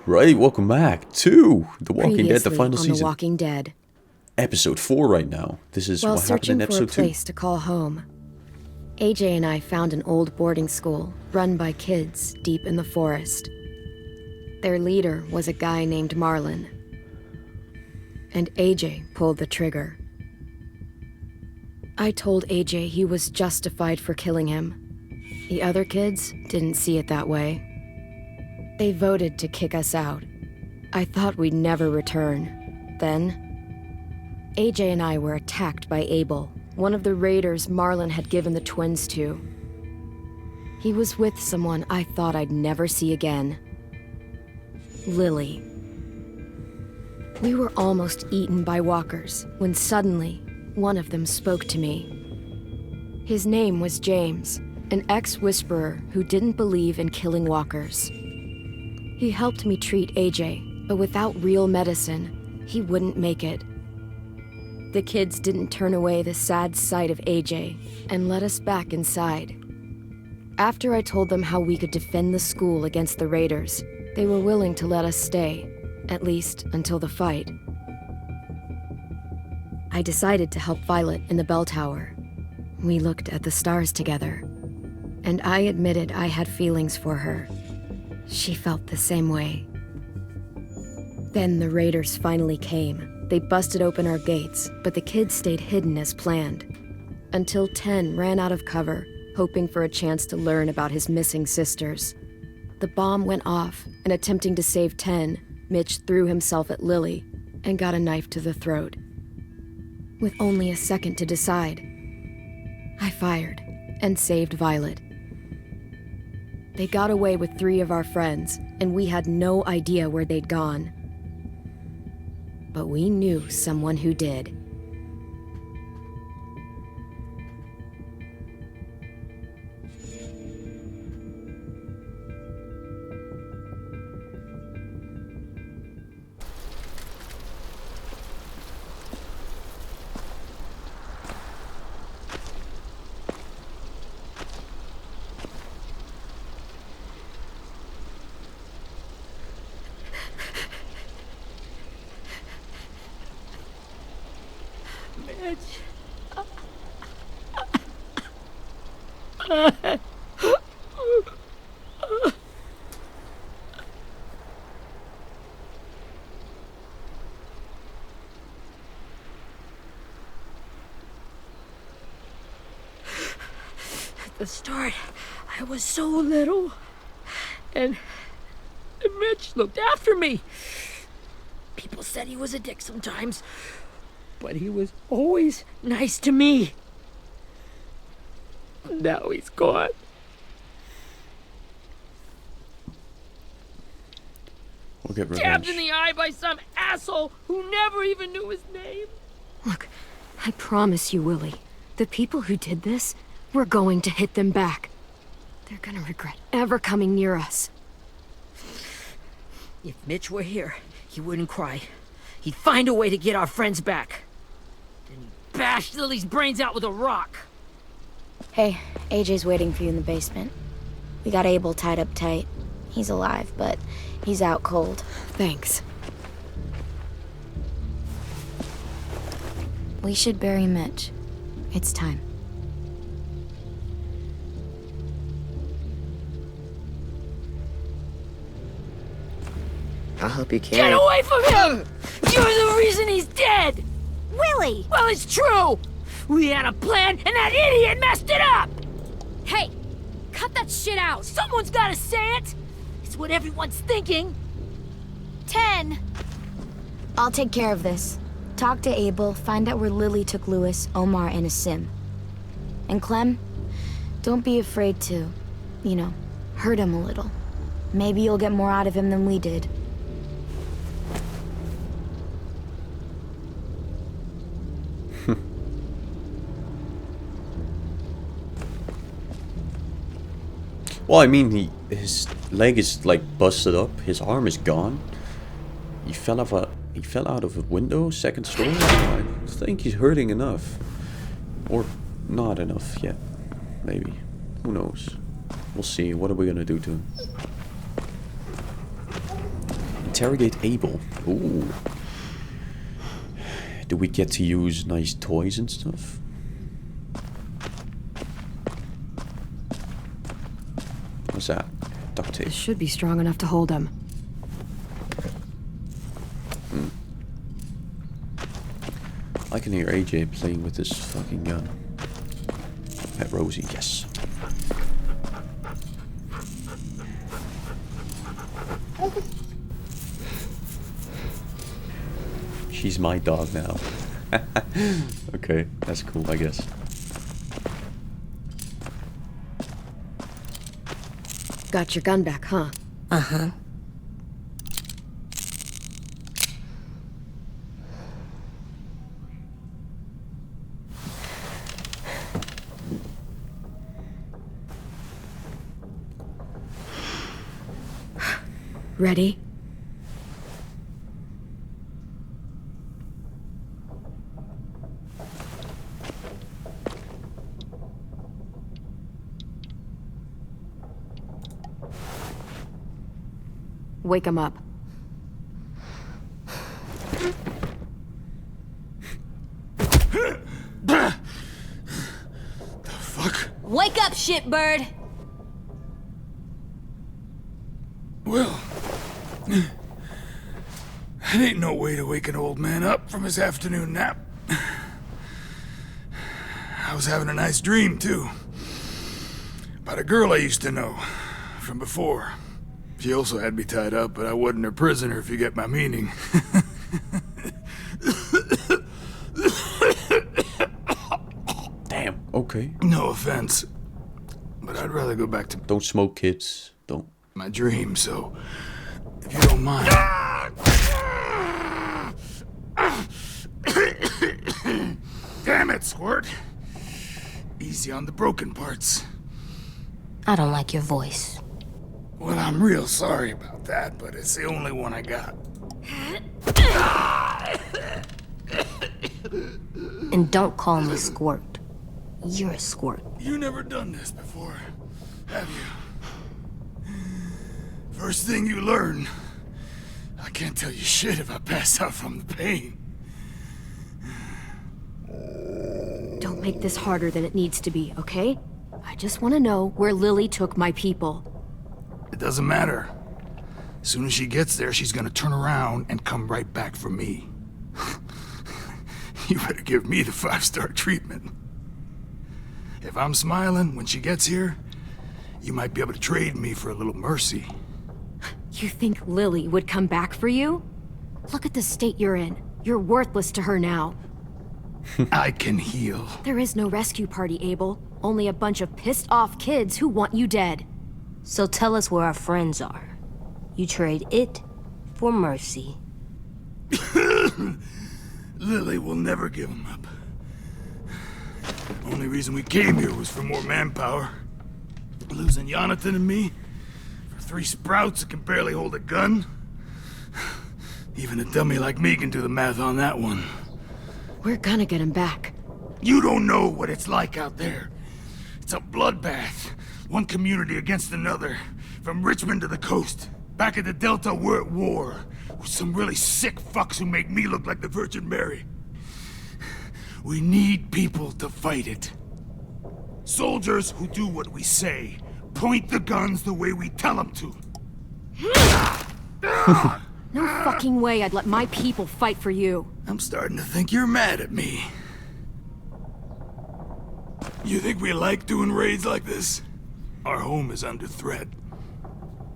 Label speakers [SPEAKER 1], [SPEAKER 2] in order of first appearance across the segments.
[SPEAKER 1] Right, welcome back to The Walking Dead, the
[SPEAKER 2] Previously
[SPEAKER 1] final
[SPEAKER 2] on
[SPEAKER 1] season.
[SPEAKER 2] The Walking Dead.
[SPEAKER 1] Episode 4 right now. This is
[SPEAKER 2] While
[SPEAKER 1] what happened
[SPEAKER 2] searching
[SPEAKER 1] in
[SPEAKER 2] for a
[SPEAKER 1] episode 2.
[SPEAKER 2] place to call home, AJ and I found an old boarding school run by kids deep in the forest. Their leader was a guy named Marlon, and AJ pulled the trigger. I told AJ he was justified for killing him. The other kids didn't see it that way. They voted to kick us out. I thought we'd never return. Then, AJ and I were attacked by Abel, one of the raiders Marlon had given the twins to. He was with someone I thought I'd never see again. Lily. We were almost eaten by walkers when suddenly one of them spoke to me. His name was James, an ex-whisperer who didn't believe in killing walkers. He helped me treat AJ, but without real medicine, he wouldn't make it. The kids didn't turn away the sad sight of AJ and let us back inside. After I told them how we could defend the school against the raiders, they were willing to let us stay, at least until the fight. I decided to help Violet in the bell tower. We looked at the stars together, and I admitted I had feelings for her. She felt the same way. Then the raiders finally came. They busted open our gates, but the kids stayed hidden as planned. Until 10 ran out of cover, hoping for a chance to learn about his missing sisters. The bomb went off, and attempting to save 10, Mitch threw himself at Lily and got a knife to the throat. With only a second to decide, I fired and saved Violet. They got away with 3 of our friends, and we had no idea where they'd gone. But we knew someone who did.
[SPEAKER 3] At the start, I was so little, and Mitch looked after me. People said he was a dick sometimes, but he was always nice to me. Now he's gone.
[SPEAKER 1] We'll get revenge.
[SPEAKER 3] Stabbed in the eye by some asshole who never even knew his name.
[SPEAKER 2] Look, I promise you, Willie, the people who did this, we're going to hit them back. They're gonna regret ever coming near us.
[SPEAKER 3] If Mitch were here, he wouldn't cry. He'd find a way to get our friends back. Then he'd bash Lily's brains out with a rock.
[SPEAKER 4] Hey, AJ's waiting for you in the basement. We got Abel tied up tight. He's alive, but he's out cold.
[SPEAKER 2] Thanks.
[SPEAKER 4] We should bury Mitch. It's time.
[SPEAKER 5] I'll help you carry.
[SPEAKER 3] Get away from him! You're the reason he's dead!
[SPEAKER 4] Willie!
[SPEAKER 3] Well, it's true! We had a plan, and that idiot messed it up!
[SPEAKER 2] Hey, cut that shit out!
[SPEAKER 3] Someone's gotta say it! It's what everyone's thinking.
[SPEAKER 4] 10! I'll take care of this. Talk to Abel, find out where Lily took Lewis, Omar, and Asim. And Clem, don't be afraid to, hurt him a little. Maybe you'll get more out of him than we did.
[SPEAKER 1] Well, I mean, his leg is like busted up. His arm is gone. He fell out of a window, 2nd story. I think he's hurting enough, or not enough yet. Maybe. Who knows? We'll see. What are we gonna do to him? Interrogate Abel. Ooh. Do we get to use nice toys and stuff? What's that? Duct tape.
[SPEAKER 2] This should be strong enough to hold him.
[SPEAKER 1] I can hear AJ playing with this fucking gun. Pet Rosie, yes. She's my dog now. Okay, that's cool, I guess.
[SPEAKER 2] Got your gun back, huh?
[SPEAKER 3] Uh-huh.
[SPEAKER 2] Ready? Wake him up.
[SPEAKER 5] The fuck?
[SPEAKER 4] Wake up, shitbird!
[SPEAKER 5] Well, that ain't no way to wake an old man up from his afternoon nap. I was having a nice dream, too. About a girl I used to know from before. She also had me tied up, but I wasn't her prisoner, if you get my meaning.
[SPEAKER 1] Damn, okay.
[SPEAKER 5] No offense, but I'd rather go back to
[SPEAKER 1] Don't smoke, kids. Don't.
[SPEAKER 5] my dream, so if you don't mind. Damn it, Squirt. Easy on the broken parts.
[SPEAKER 3] I don't like your voice.
[SPEAKER 5] Well, I'm real sorry about that, but it's the only one I got.
[SPEAKER 3] And don't call me Squirt. You're a squirt.
[SPEAKER 5] You never done this before, have you? First thing you learn, I can't tell you shit if I pass out from the pain.
[SPEAKER 2] Don't make this harder than it needs to be, okay? I just want to know where Lily took my people.
[SPEAKER 5] It doesn't matter. As soon as she gets there, she's gonna turn around and come right back for me. You better give me the 5-star treatment. If I'm smiling when she gets here, you might be able to trade me for a little mercy.
[SPEAKER 2] You think Lily would come back for you? Look at the state you're in. You're worthless to her now.
[SPEAKER 5] I can heal.
[SPEAKER 2] There is no rescue party, Abel. Only a bunch of pissed-off kids who want you dead.
[SPEAKER 3] So tell us where our friends are. You trade it for mercy.
[SPEAKER 5] Lily will never give him up. Only reason we came here was for more manpower. Losing Jonathan and me for 3 sprouts that can barely hold a gun. Even a dummy like me can do the math on that one.
[SPEAKER 2] We're gonna get him back.
[SPEAKER 5] You don't know what it's like out there. It's a bloodbath. One community against another. From Richmond to the coast. Back at the Delta, we're at war. With some really sick fucks who make me look like the Virgin Mary. We need people to fight it. Soldiers who do what we say. Point the guns the way we tell them to.
[SPEAKER 2] No fucking way I'd let my people fight for you.
[SPEAKER 5] I'm starting to think you're mad at me. You think we like doing raids like this? Our home is under threat.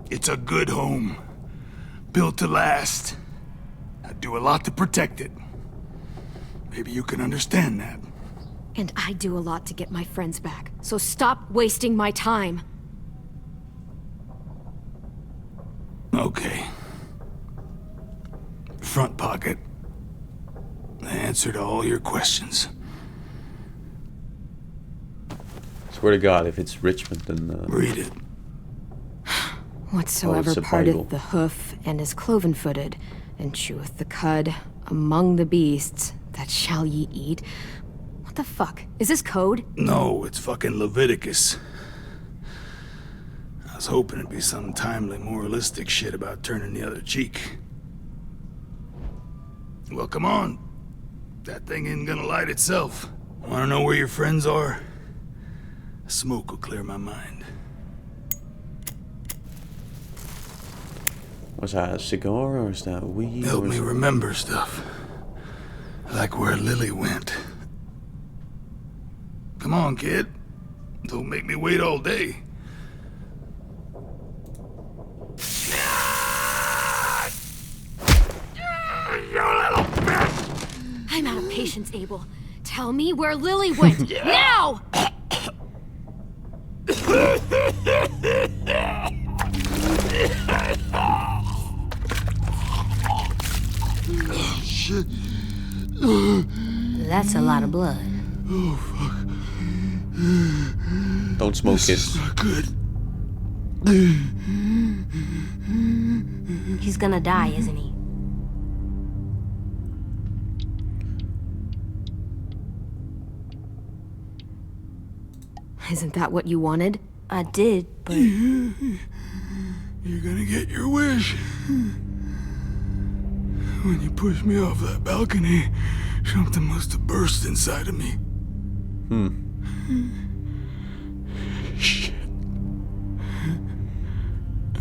[SPEAKER 5] It's a good home. Built to last. I do a lot to protect it. Maybe you can understand that.
[SPEAKER 2] And I do a lot to get my friends back. So stop wasting my time.
[SPEAKER 5] Okay. Front pocket. The answer to all your questions.
[SPEAKER 1] Swear to God, if it's Richmond, then
[SPEAKER 5] Read it.
[SPEAKER 2] Whatsoever
[SPEAKER 1] it's a Bible.
[SPEAKER 2] parteth the hoof and is cloven-footed, and cheweth the cud among the beasts, that shall ye eat. What the fuck? Is this code?
[SPEAKER 5] No, it's fucking Leviticus. I was hoping it'd be some timely moralistic shit about turning the other cheek. Well, come on. That thing ain't gonna light itself. Wanna know where your friends are? A smoke will clear my mind.
[SPEAKER 1] Was that a cigar or is that weed?
[SPEAKER 5] Help
[SPEAKER 1] or
[SPEAKER 5] me
[SPEAKER 1] is it-
[SPEAKER 5] remember stuff. Like where Lily went. Come on, kid. Don't make me wait all day.
[SPEAKER 2] I'm out of patience, Abel. Tell me where Lily went. Now!
[SPEAKER 5] Shit.
[SPEAKER 4] That's a lot of blood.
[SPEAKER 1] Don't smoke it.
[SPEAKER 5] It's not good.
[SPEAKER 4] He's gonna die, isn't he?
[SPEAKER 2] Isn't that what you wanted?
[SPEAKER 4] I did, but
[SPEAKER 5] You're gonna get your wish. When you pushed me off that balcony, something must have burst inside of me. Shit.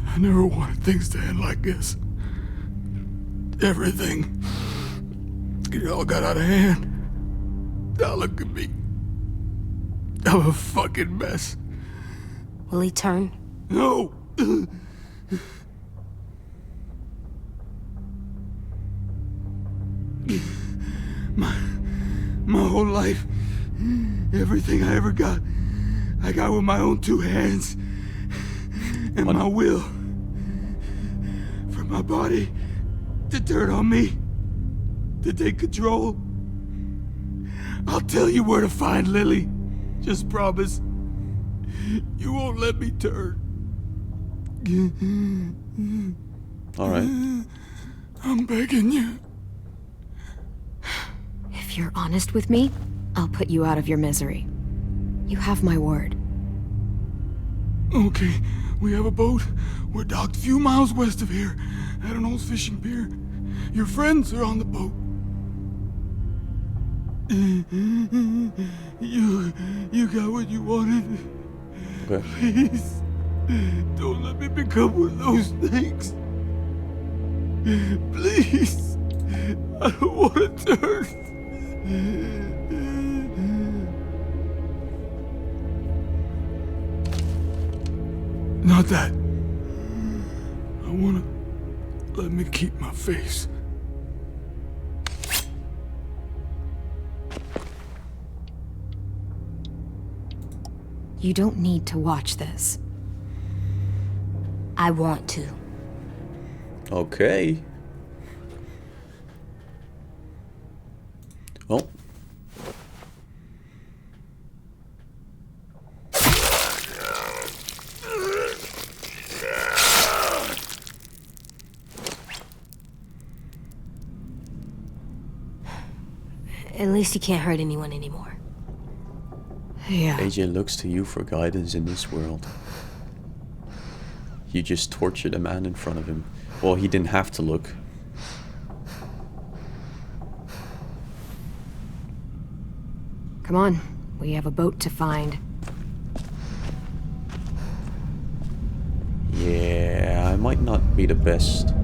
[SPEAKER 5] I never wanted things to end like this. Everything. It all got out of hand. Now look at me. I'm a fucking mess.
[SPEAKER 4] will he turn?
[SPEAKER 5] No! My whole life, everything I ever got, I got with my own two hands. And my will. For my body to turn on me, to take control. I'll tell you where to find Lily. Just promise. You won't let me turn.
[SPEAKER 1] Alright.
[SPEAKER 5] I'm begging you.
[SPEAKER 2] If you're honest with me, I'll put you out of your misery. You have my word.
[SPEAKER 5] Okay, we have a boat. We're docked a few miles west of here, at an old fishing pier. Your friends are on the boat. You got what you wanted.
[SPEAKER 1] Okay.
[SPEAKER 5] Please, don't let me become one of those things. Please, I don't want to turn. Not that. I wanna let me keep my face.
[SPEAKER 2] You don't need to watch this.
[SPEAKER 4] I want to.
[SPEAKER 1] Okay. Well.
[SPEAKER 4] At least he can't hurt anyone anymore.
[SPEAKER 2] Yeah.
[SPEAKER 1] AJ looks to you for guidance in this world. You just tortured a man in front of him. Well, he didn't have to look.
[SPEAKER 2] Come on. We have a boat to find.
[SPEAKER 1] Yeah, I might not be the best.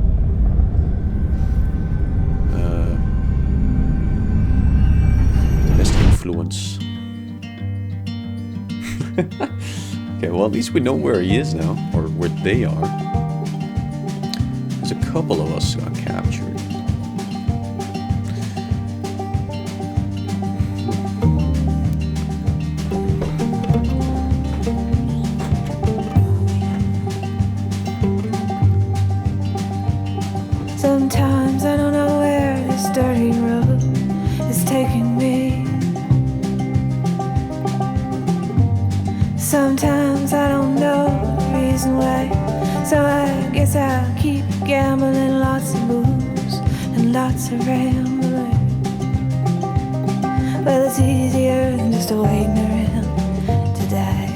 [SPEAKER 1] Best influence. Okay, well at least we know where he is now, or where they are. There's a couple of us got captured.
[SPEAKER 6] Sometimes I don't know where this dirty road is taking me. Sometimes I don't know the reason why, so I guess I'll keep gambling, lots of moves and lots of rambling. Well, it's easier than just waiting around to die.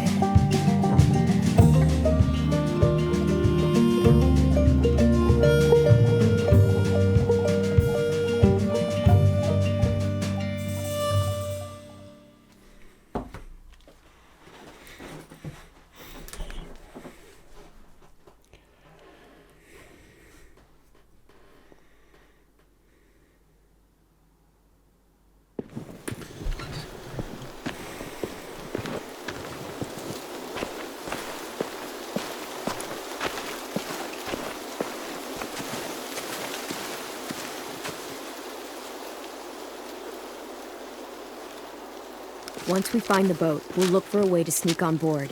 [SPEAKER 2] Once we find the boat, we'll look for a way to sneak on board.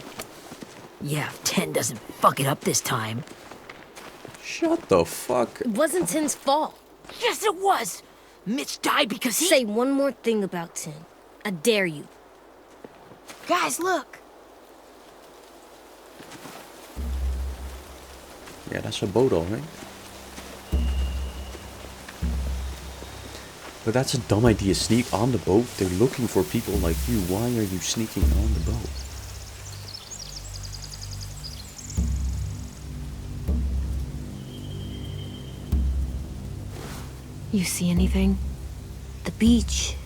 [SPEAKER 3] Yeah, if 10 doesn't fuck it up this time.
[SPEAKER 1] Shut the fuck.
[SPEAKER 7] It wasn't Tin's fault.
[SPEAKER 3] Yes, it was! Mitch died because he...
[SPEAKER 7] Say one more thing about Tin. I dare you.
[SPEAKER 4] Guys, look.
[SPEAKER 1] Yeah, that's a boat, alright. But that's a dumb idea. Sneak on the boat. They're looking for people like you. Why are you sneaking on the boat?
[SPEAKER 2] You see anything?
[SPEAKER 4] The beach,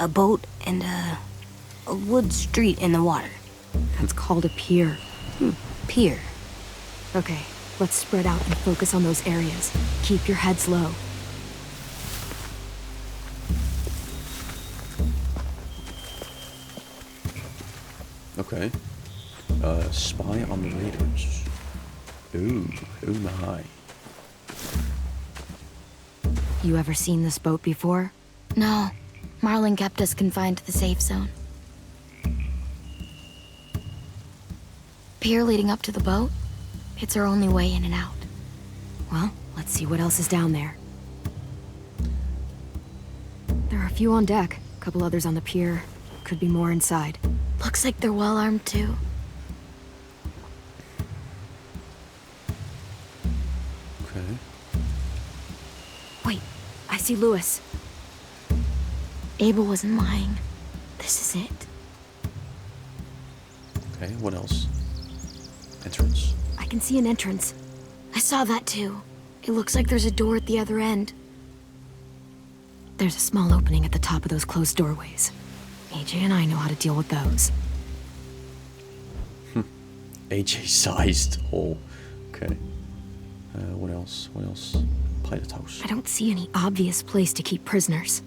[SPEAKER 4] a boat, and a wood street in the water.
[SPEAKER 2] That's called a pier.
[SPEAKER 4] Pier.
[SPEAKER 2] Okay, let's spread out and focus on those areas. Keep your heads low.
[SPEAKER 1] Okay. Spy on the raiders. Ooh, oh my.
[SPEAKER 2] You ever seen this boat before?
[SPEAKER 4] No, Marlin kept us confined to the safe zone. Pier leading up to the boat? It's our only way in and out.
[SPEAKER 2] Well, let's see what else is down there. There are a few on deck, a couple others on the pier. Could be more inside.
[SPEAKER 4] Looks like they're well armed too.
[SPEAKER 1] Okay.
[SPEAKER 2] Wait, I see Lewis.
[SPEAKER 4] Abel wasn't lying. This is it.
[SPEAKER 1] Okay, what else? Entrance.
[SPEAKER 2] I can see an entrance.
[SPEAKER 4] I saw that too. It looks like there's a door at the other end.
[SPEAKER 2] There's a small opening at the top of those closed doorways. AJ and I know how to deal with those.
[SPEAKER 1] AJ-sized hole. Okay. What else? What else? Pilot house.
[SPEAKER 2] I don't see any obvious place to keep prisoners.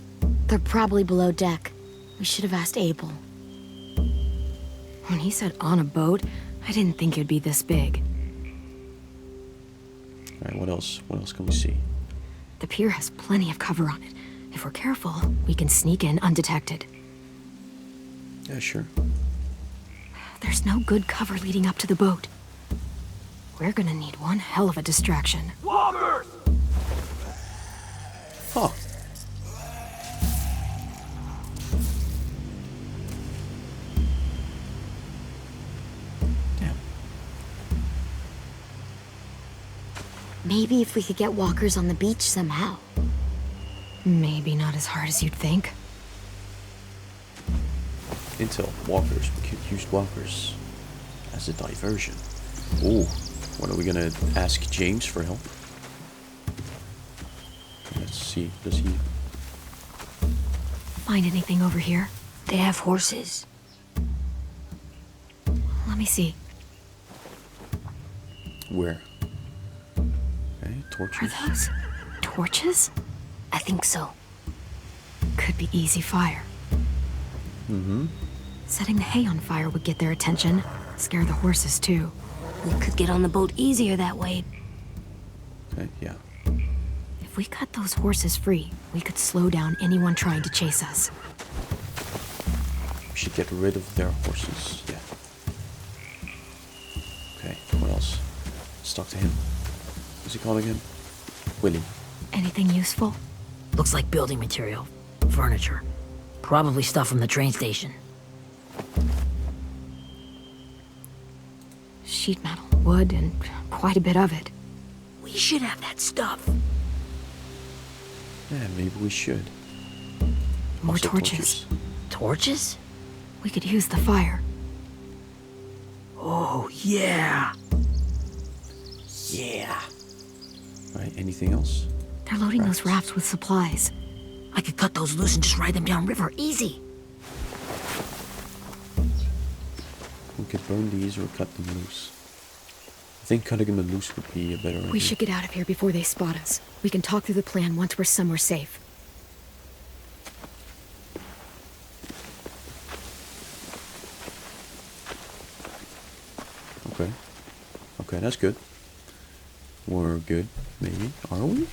[SPEAKER 4] They're probably below deck. We should have asked Abel.
[SPEAKER 2] When he said on a boat, I didn't think it'd be this big.
[SPEAKER 1] Alright, what else? What else can we see?
[SPEAKER 2] The pier has plenty of cover on it. If we're careful, we can sneak in undetected.
[SPEAKER 1] Yeah, sure.
[SPEAKER 2] There's no good cover leading up to the boat. We're gonna need one hell of a distraction.
[SPEAKER 5] Walkers!
[SPEAKER 1] Huh. Damn.
[SPEAKER 4] Maybe if we could get walkers on the beach somehow.
[SPEAKER 2] Maybe not as hard as you'd think.
[SPEAKER 1] Intel. Walkers. We could use walkers as a diversion. Ooh. What are we gonna ask James for help? Let's see. Does he...
[SPEAKER 2] Find anything over here?
[SPEAKER 4] They have horses.
[SPEAKER 2] Let me see.
[SPEAKER 1] Where? Okay,
[SPEAKER 2] Are
[SPEAKER 1] torches.
[SPEAKER 2] those torches?
[SPEAKER 4] I think so.
[SPEAKER 2] Could be easy fire.
[SPEAKER 1] Mm-hmm.
[SPEAKER 2] Setting the hay on fire would get their attention. Scare the horses, too.
[SPEAKER 4] We could get on the boat easier that way.
[SPEAKER 1] Okay, yeah.
[SPEAKER 2] If we cut those horses free, we could slow down anyone trying to chase us.
[SPEAKER 1] We should get rid of their horses. Yeah. Okay, what else? Let's talk to him. What's he called again? Willie.
[SPEAKER 2] Anything useful?
[SPEAKER 3] Looks like building material. Furniture. Probably stuff from the train station.
[SPEAKER 2] Sheet metal, wood, and quite a bit of it.
[SPEAKER 3] We should have that stuff.
[SPEAKER 1] Yeah, maybe we should.
[SPEAKER 2] More
[SPEAKER 1] Also
[SPEAKER 2] torches.
[SPEAKER 3] Torches?
[SPEAKER 2] We could use the fire.
[SPEAKER 3] Oh, yeah.
[SPEAKER 1] Yeah. Alright, anything else?
[SPEAKER 2] They're loading those rafts with supplies.
[SPEAKER 3] I could cut those loose and just ride them downriver. Easy.
[SPEAKER 1] We could burn these or cut them loose. I think cutting them loose would be a better idea.
[SPEAKER 2] We should get out of here before they spot us. We can talk through the plan once we're somewhere safe.
[SPEAKER 1] Okay. Okay, that's good. We're good, maybe. Are we?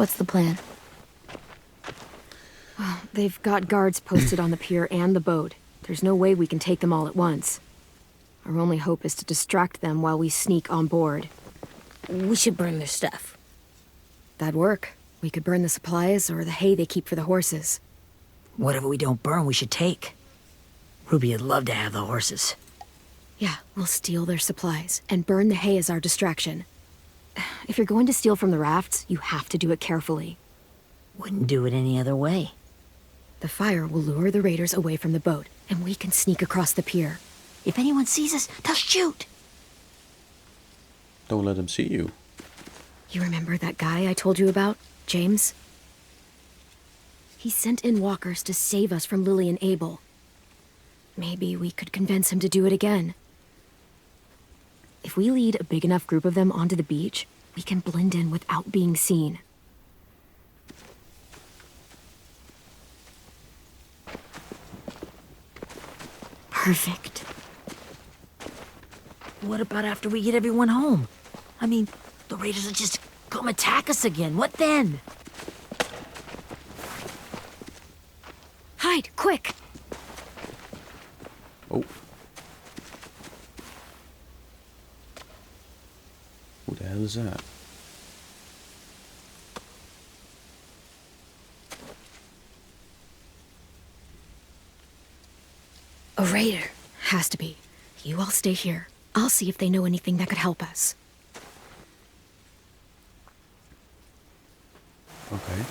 [SPEAKER 4] What's the plan?
[SPEAKER 2] They've got guards posted on the pier and the boat. There's no way we can take them all at once. Our only hope is to distract them while we sneak on board.
[SPEAKER 7] We should burn their stuff.
[SPEAKER 2] That'd work. We could burn the supplies or the hay they keep for the horses.
[SPEAKER 3] Whatever we don't burn, we should take. Ruby would love to have the horses.
[SPEAKER 2] Yeah, we'll steal their supplies and burn the hay as our distraction. If you're going to steal from the rafts, you have to do it carefully.
[SPEAKER 3] Wouldn't do it any other way.
[SPEAKER 2] The fire will lure the raiders away from the boat, and we can sneak across the pier.
[SPEAKER 3] If anyone sees us, they'll shoot.
[SPEAKER 1] Don't let them see you.
[SPEAKER 2] You remember that guy I told you about, James? He sent in walkers to save us from Lily and Abel. Maybe we could convince him to do it again. If we lead a big enough group of them onto the beach, we can blend in without being seen. Perfect.
[SPEAKER 3] What about after we get everyone home? I mean, the raiders will just come attack us again. What then?
[SPEAKER 2] Hide, quick!
[SPEAKER 1] Oh. Who the hell is that?
[SPEAKER 2] A raider. Has to be. You all stay here. I'll see if they know anything that could help us.
[SPEAKER 1] Okay.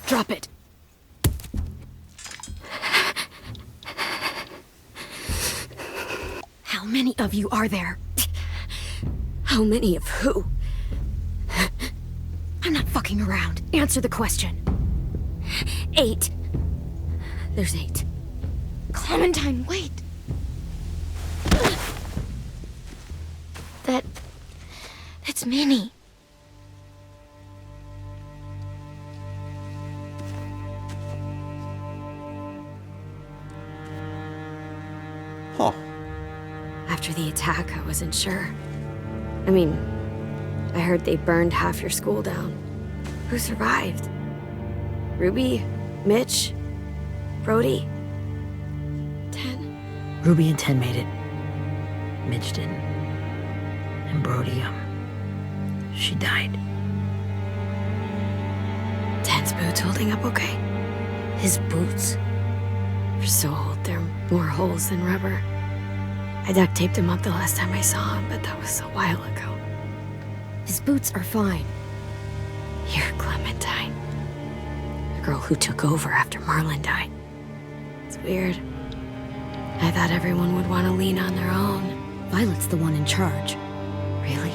[SPEAKER 2] Drop it. How many of you are there? How many of who? I'm not fucking around. Answer the question. 8. There's 8.
[SPEAKER 4] Clementine, wait. That's Minnie.
[SPEAKER 1] Huh.
[SPEAKER 2] After the attack, I wasn't sure. I mean, I heard they burned half your school down. Who survived? Ruby? Mitch? Brody? 10?
[SPEAKER 3] Ruby and 10 made it. Mitch didn't. And Brody, she died.
[SPEAKER 2] 10's boots holding up okay?
[SPEAKER 7] His boots.
[SPEAKER 2] They're so old, there are more holes than rubber. I duct taped him up the last time I saw him, but that was a while ago. His boots are fine. You're Clementine. The girl who took over after Marlon died. It's weird. I thought everyone would want to lean on their own. Violet's the one in charge. Really?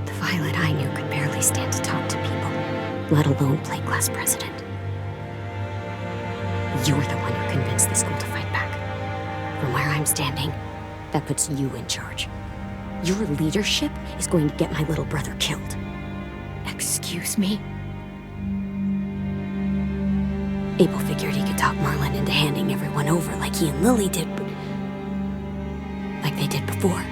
[SPEAKER 2] The Violet I knew could barely stand to talk to people, let alone play class president. You're the one who convinced the school to fight back. From where I'm standing, that puts you in charge. Your leadership is going to get my little brother killed. Excuse me? Abel figured he could talk Marlon into handing everyone over like he and Lily did, but like they did before.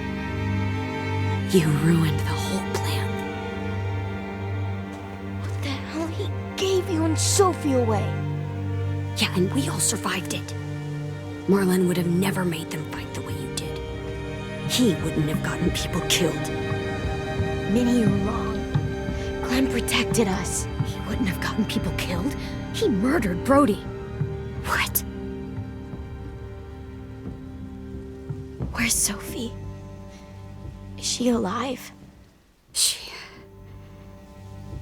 [SPEAKER 2] You ruined the whole plan.
[SPEAKER 4] What the hell? He gave you and Sophie away.
[SPEAKER 2] Yeah, and we all survived it. Marlon would have never made them fight the way you did. He wouldn't have gotten people killed.
[SPEAKER 4] Minnie, you're wrong. Clem protected us.
[SPEAKER 2] He wouldn't have gotten people killed. He murdered Brody.
[SPEAKER 4] What? Where's Sophie? Is she alive?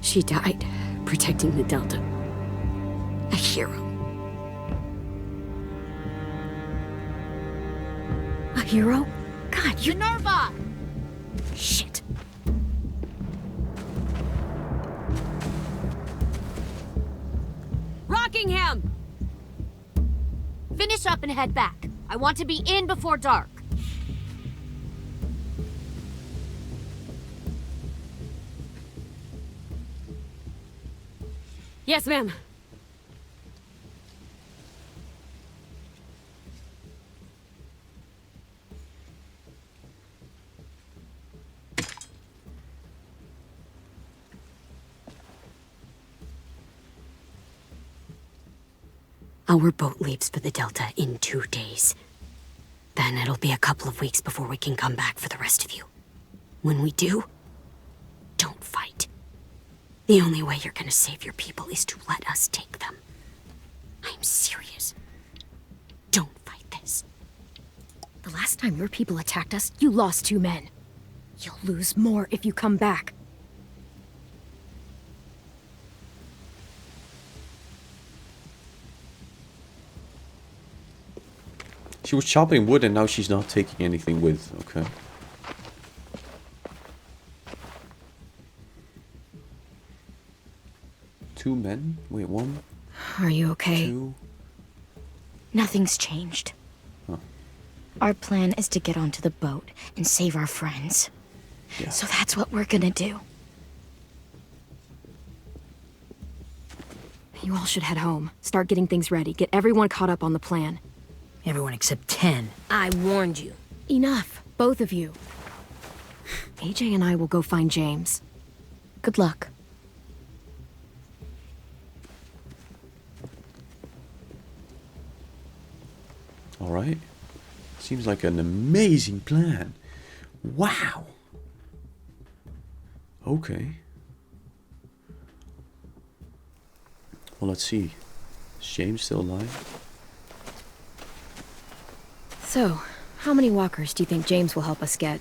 [SPEAKER 2] She died protecting the Delta. A hero. A hero? God, you...
[SPEAKER 7] Minerva!
[SPEAKER 2] Shit.
[SPEAKER 7] Rockingham! Finish up and head back. I want to be in before dark.
[SPEAKER 2] Yes, ma'am.
[SPEAKER 7] Our boat leaves for the Delta in 2 days. Then it'll be a couple of weeks before we can come back for the rest of you. When we do, don't fight. The only way you're gonna save your people is to let us take them. I'm serious. Don't fight this.
[SPEAKER 2] The last time your people attacked us, you lost 2 men. You'll lose more if you come back.
[SPEAKER 1] She was chopping wood and now she's not taking anything with. Okay. Two men? Wait, one?
[SPEAKER 2] Are you okay?
[SPEAKER 1] Two?
[SPEAKER 4] Nothing's changed.
[SPEAKER 1] Huh.
[SPEAKER 4] Our plan is to get onto the boat and save our friends.
[SPEAKER 1] Yeah.
[SPEAKER 4] So that's what we're gonna do.
[SPEAKER 2] You all should head home. Start getting things ready. Get everyone caught up on the plan.
[SPEAKER 3] Everyone except 10.
[SPEAKER 7] I warned you.
[SPEAKER 2] Enough, both of you. AJ and I will go find James.
[SPEAKER 4] Good luck.
[SPEAKER 1] Alright. Seems like an amazing plan. Wow. Okay. Well, let's see. Is James still alive?
[SPEAKER 2] So, how many walkers do you think James will help us get?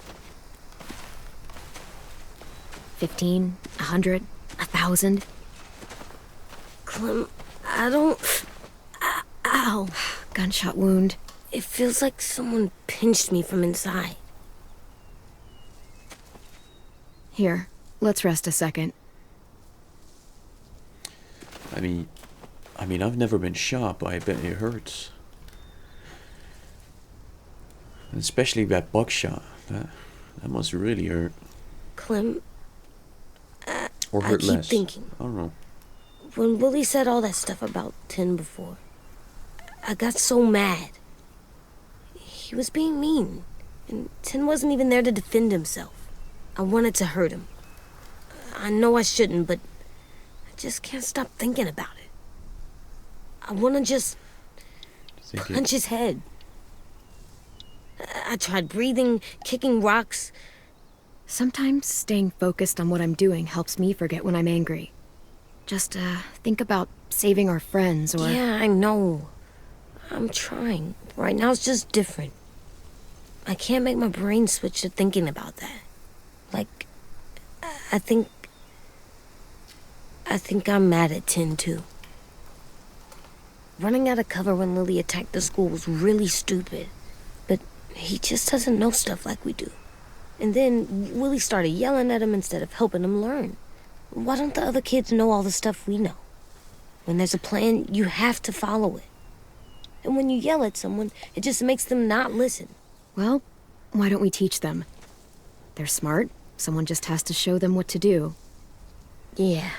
[SPEAKER 2] 15? 100? 1,000?
[SPEAKER 7] Clem, I don't... Ow.
[SPEAKER 2] Gunshot wound.
[SPEAKER 7] It feels like someone pinched me from inside.
[SPEAKER 2] Here, let's rest a second.
[SPEAKER 1] I mean, I've never been shot, but I bet it hurts. And especially that buckshot. That must really hurt.
[SPEAKER 7] Clem,
[SPEAKER 1] Or hurt
[SPEAKER 7] I keep
[SPEAKER 1] less.
[SPEAKER 7] thinking.
[SPEAKER 1] I don't know.
[SPEAKER 7] When Willie said all that stuff about Tin before, I got so mad. He was being mean, and Tin wasn't even there to defend himself. I wanted to hurt him. I know I shouldn't, but I just can't stop thinking about it. I want to just punch his head. I tried breathing, kicking rocks.
[SPEAKER 2] Sometimes staying focused on what I'm doing helps me forget when I'm angry. Just, think about saving our friends or...
[SPEAKER 7] Yeah, I know. I'm trying. Right now it's just different. I can't make my brain switch to thinking about that. Like, I think I'm mad at Tin, too. Running out of cover when Lily attacked the school was really stupid. But he just doesn't know stuff like we do. And then Willie started yelling at him instead of helping him learn. Why don't the other kids know all the stuff we know? When there's a plan, you have to follow it. And when you yell at someone, it just makes them not listen.
[SPEAKER 2] Well, why don't we teach them? They're smart. Someone just has to show them what to do.
[SPEAKER 7] Yeah.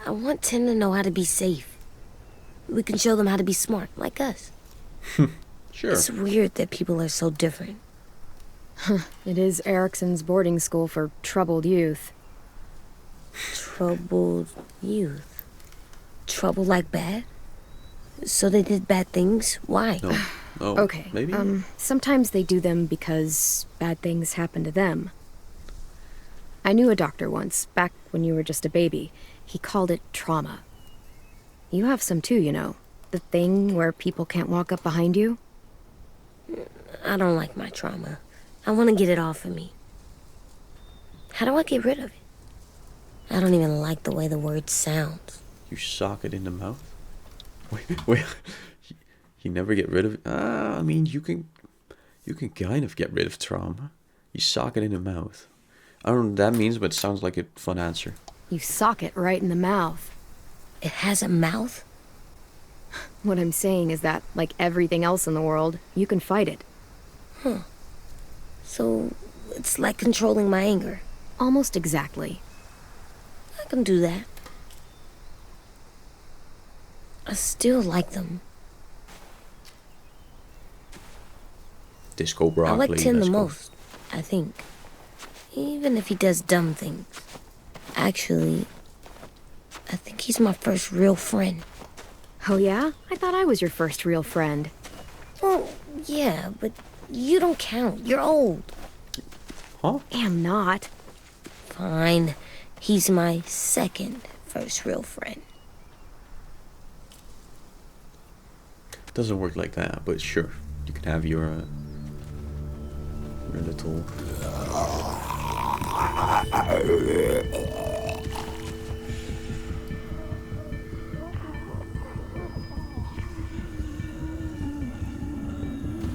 [SPEAKER 7] I want Tin to know how to be safe. We can show them how to be smart, like us.
[SPEAKER 1] Sure.
[SPEAKER 7] It's weird that people are so different.
[SPEAKER 2] It is Erickson's boarding school for troubled youth.
[SPEAKER 7] Troubled youth. Trouble like bad? So they did bad things? Why?
[SPEAKER 1] No. Oh,
[SPEAKER 2] Okay,
[SPEAKER 1] maybe?
[SPEAKER 2] sometimes they do them because bad things happen to them. I knew a doctor once, back when you were just a baby. He called it trauma. You have some too, you know. The thing where people can't walk up behind you.
[SPEAKER 7] I don't like my trauma. I want to get it off of me. How do I get rid of it? I don't even like the way the word sounds.
[SPEAKER 1] You sock it in the mouth? Wait. You never get rid of it? I mean, you can kind of get rid of trauma. You sock it in the mouth. I don't know what that means, but it sounds like a fun answer.
[SPEAKER 2] You sock it right in the mouth.
[SPEAKER 7] It has a mouth?
[SPEAKER 2] What I'm saying is that, like everything else in the world, you can fight it.
[SPEAKER 7] Huh. So, it's like controlling my anger.
[SPEAKER 2] Almost exactly.
[SPEAKER 7] I can do that. I still like them.
[SPEAKER 1] Disco broccoli.
[SPEAKER 7] I like Tin the
[SPEAKER 1] let's go.
[SPEAKER 7] most, I think. Even if he does dumb things. Actually, I think he's my first real friend.
[SPEAKER 2] Oh yeah? I thought I was your first real friend.
[SPEAKER 7] Well, yeah, but you don't count. You're old.
[SPEAKER 1] Huh?
[SPEAKER 2] Am not.
[SPEAKER 7] Fine. He's my second first real friend.
[SPEAKER 1] Doesn't work like that, but sure. You can have your little...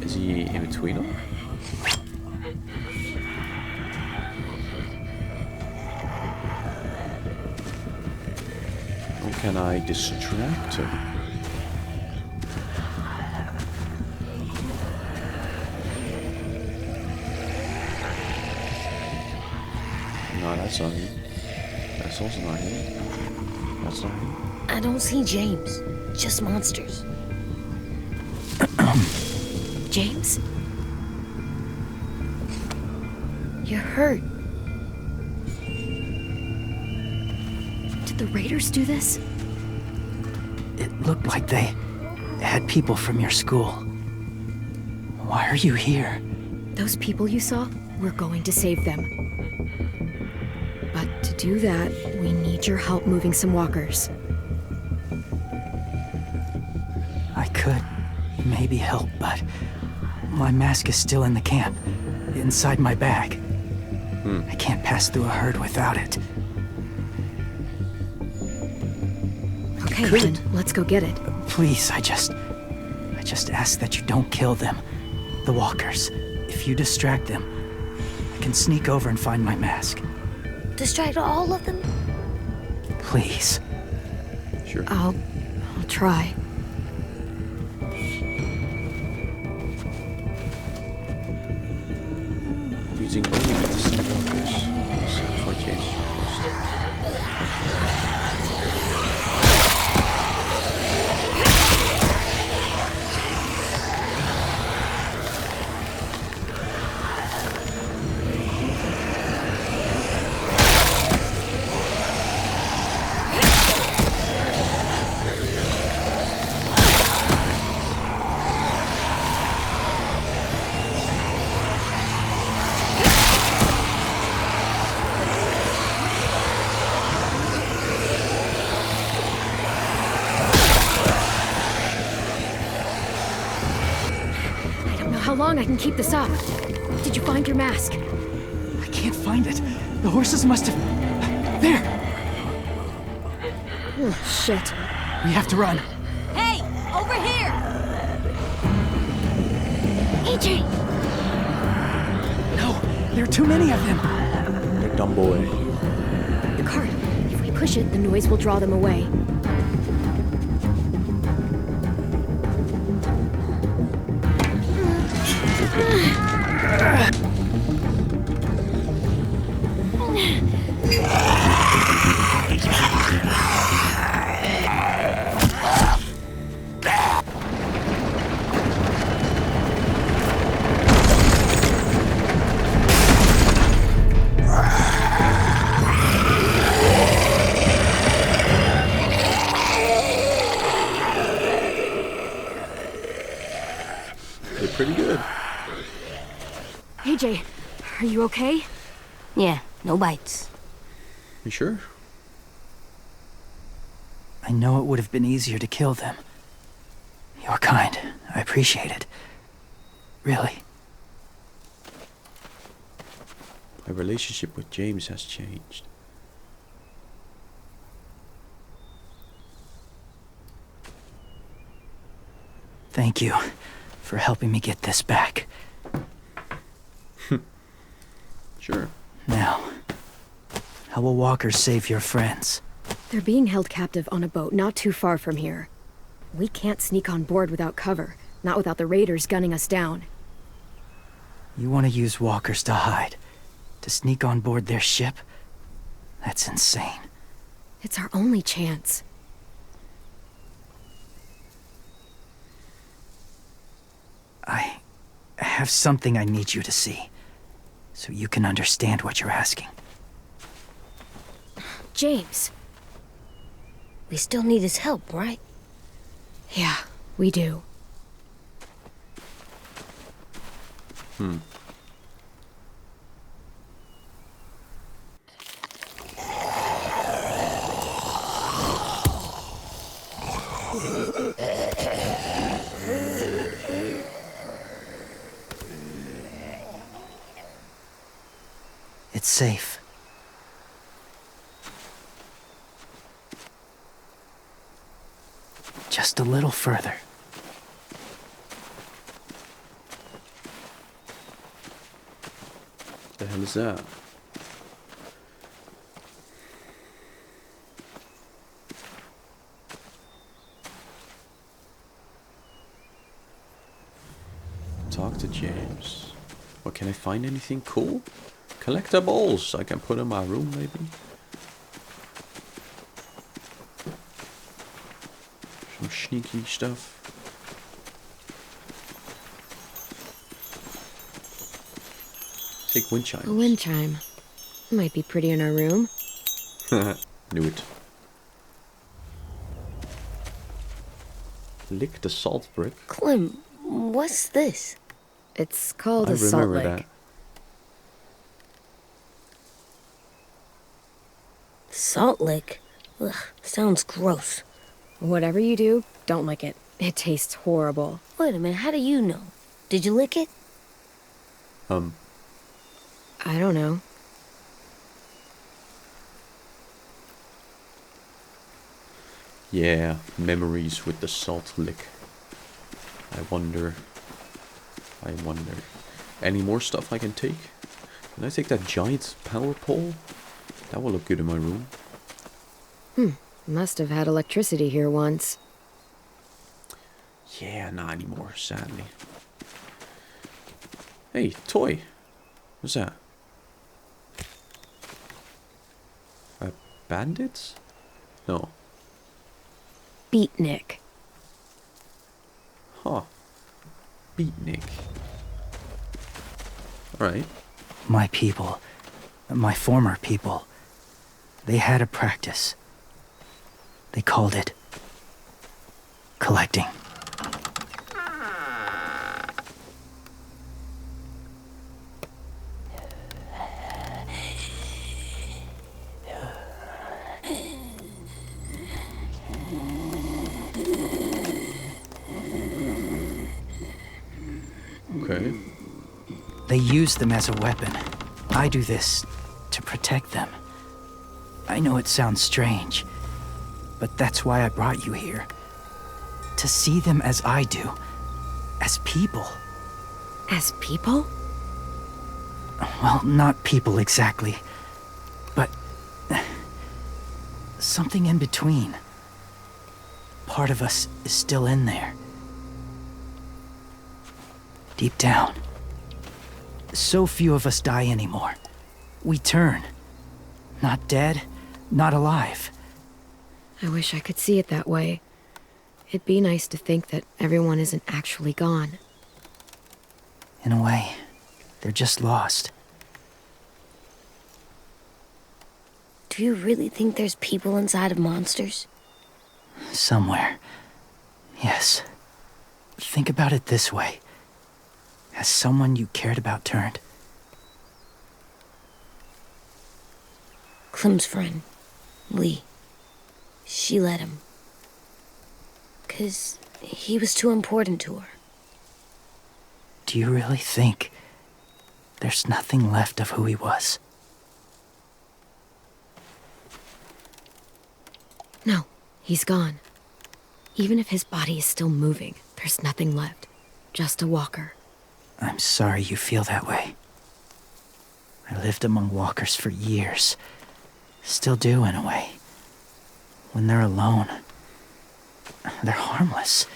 [SPEAKER 1] Is he in between them? How can I distract him? No, that's not him. That's also not him. That's not him.
[SPEAKER 7] I don't see James. Just monsters.
[SPEAKER 2] James? You're hurt. Did the raiders do this?
[SPEAKER 8] It looked like they had people from your school. Why are you here?
[SPEAKER 2] Those people you saw, we're going to save them. But to do that, we need your help moving some walkers.
[SPEAKER 8] I could maybe help, but my mask is still in the camp, inside my bag. I can't pass through a herd without it.
[SPEAKER 2] Okay, then let's go get it.
[SPEAKER 8] Please, I just ask that you don't kill them. The walkers. If you distract them, I can sneak over and find my mask.
[SPEAKER 7] Distract all of them?
[SPEAKER 8] Please.
[SPEAKER 1] Sure.
[SPEAKER 2] I'll try.
[SPEAKER 1] Using only medicine walkers. For James.
[SPEAKER 2] How long I can keep this up? Did you find your mask?
[SPEAKER 8] I can't find it. The horses must have... There!
[SPEAKER 2] Oh, shit.
[SPEAKER 8] We have to run.
[SPEAKER 3] Hey, over here!
[SPEAKER 7] AJ!
[SPEAKER 8] No, there are too many of them.
[SPEAKER 1] The dumb boy.
[SPEAKER 2] The cart. If we push it, the noise will draw them away.
[SPEAKER 1] They're pretty good.
[SPEAKER 2] AJ, are you okay?
[SPEAKER 7] Yeah, no bites.
[SPEAKER 1] You sure?
[SPEAKER 8] I know it would have been easier to kill them. You're kind. I appreciate it. Really.
[SPEAKER 1] My relationship with James has changed.
[SPEAKER 8] Thank you for helping me get this back.
[SPEAKER 1] Sure.
[SPEAKER 8] Now, how will walkers save your friends?
[SPEAKER 2] They're being held captive on a boat not too far from here. We can't sneak on board without cover, not without the raiders gunning us down.
[SPEAKER 8] You want to use walkers to hide? To sneak on board their ship? That's insane.
[SPEAKER 2] It's our only chance.
[SPEAKER 8] I have something I need you to see, so you can understand what you're asking.
[SPEAKER 2] James.
[SPEAKER 7] We still need his help, right?
[SPEAKER 2] Yeah, we do.
[SPEAKER 8] It's safe. Just a little further.
[SPEAKER 1] The hell is that? Talk to James. Well, can I find anything cool? Collectibles I can put in my room, maybe? Some sneaky stuff. Take wind chimes.
[SPEAKER 2] A wind chime. Might be pretty in our room.
[SPEAKER 1] Knew it. Lick the salt brick.
[SPEAKER 7] Clem, what's this?
[SPEAKER 2] It's called
[SPEAKER 1] I
[SPEAKER 2] a salt
[SPEAKER 1] remember
[SPEAKER 2] lick.
[SPEAKER 1] that.
[SPEAKER 7] Salt lick? Ugh, sounds gross.
[SPEAKER 2] Whatever you do, don't lick it. It tastes horrible.
[SPEAKER 7] Wait a minute, how do you know? Did you lick it?
[SPEAKER 2] I don't know.
[SPEAKER 1] Yeah, memories with the salt lick. I wonder. Any more stuff I can take? Can I take that giant power pole? That will look good in my room.
[SPEAKER 2] Must have had electricity here once.
[SPEAKER 1] Yeah, not anymore, sadly. Hey, toy. What's that? A bandit? No.
[SPEAKER 2] Beatnik.
[SPEAKER 1] Huh. Beatnik. Alright.
[SPEAKER 8] My people, my former people, they had a practice. They called it collecting.
[SPEAKER 1] Okay.
[SPEAKER 8] They use them as a weapon. I do this to protect them. I know it sounds strange, but that's why I brought you here. To see them as I do, as people.
[SPEAKER 2] As people?
[SPEAKER 8] Well, not people exactly, but something in between. Part of us is still in there. Deep down. So few of us die anymore. We turn. Not dead, not alive.
[SPEAKER 2] I wish I could see it that way. It'd be nice to think that everyone isn't actually gone.
[SPEAKER 8] In a way, they're just lost.
[SPEAKER 7] Do you really think there's people inside of monsters?
[SPEAKER 8] Somewhere. Yes. Think about it this way. Has someone you cared about turned?
[SPEAKER 7] Clem's friend, Lee. She let him. 'Cause he was too important to her.
[SPEAKER 8] Do you really think there's nothing left of who he was?
[SPEAKER 2] No, he's gone. Even if his body is still moving, there's nothing left. Just a walker.
[SPEAKER 8] I'm sorry you feel that way. I lived among walkers for years. Still do, in a way. When they're alone, they're harmless.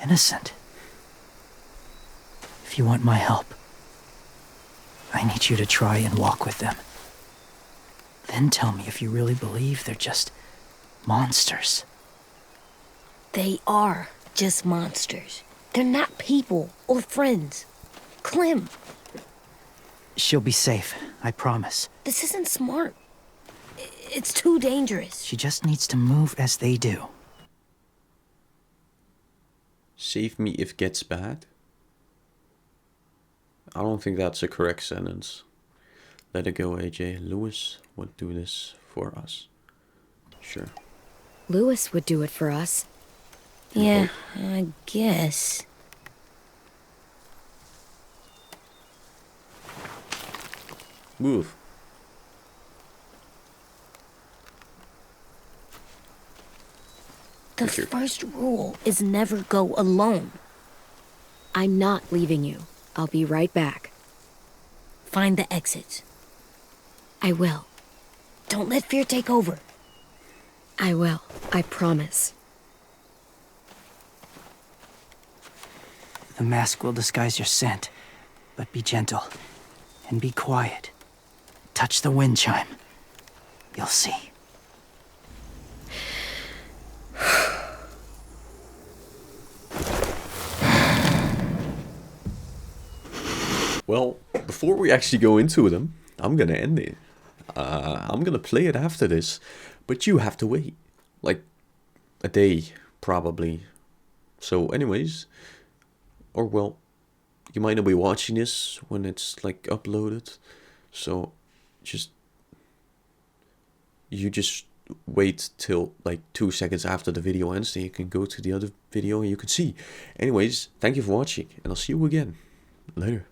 [SPEAKER 8] Innocent. If you want my help, I need you to try and walk with them. Then tell me if you really believe they're just monsters.
[SPEAKER 7] They are just monsters. They're not people or friends. Clem,
[SPEAKER 8] She'll be safe, I promise.
[SPEAKER 7] this isn't smart. It's too dangerous.
[SPEAKER 8] She just needs to move as they do.
[SPEAKER 1] Save me if gets bad. I don't think that's a correct sentence. Let it go, AJ. Lewis would do this for us. Sure.
[SPEAKER 2] Lewis would do it for us.
[SPEAKER 7] Yeah, I guess.
[SPEAKER 1] Move.
[SPEAKER 7] The first rule is never go alone.
[SPEAKER 2] I'm not leaving you. I'll be right back.
[SPEAKER 7] Find the exit.
[SPEAKER 2] I will.
[SPEAKER 7] Don't let fear take over.
[SPEAKER 2] I will. I promise.
[SPEAKER 8] The mask will disguise your scent, but be gentle and be quiet. Touch the wind chime. You'll see.
[SPEAKER 1] Well, before we actually go into them, I'm gonna end it. I'm gonna play it after this, but you have to wait. Like, a day, probably. So anyways, or well, you might not be watching this when it's like uploaded. So, you just wait till like 2 seconds after the video ends, then you can go to the other video and you can see. Anyways, thank you for watching, and I'll see you again later.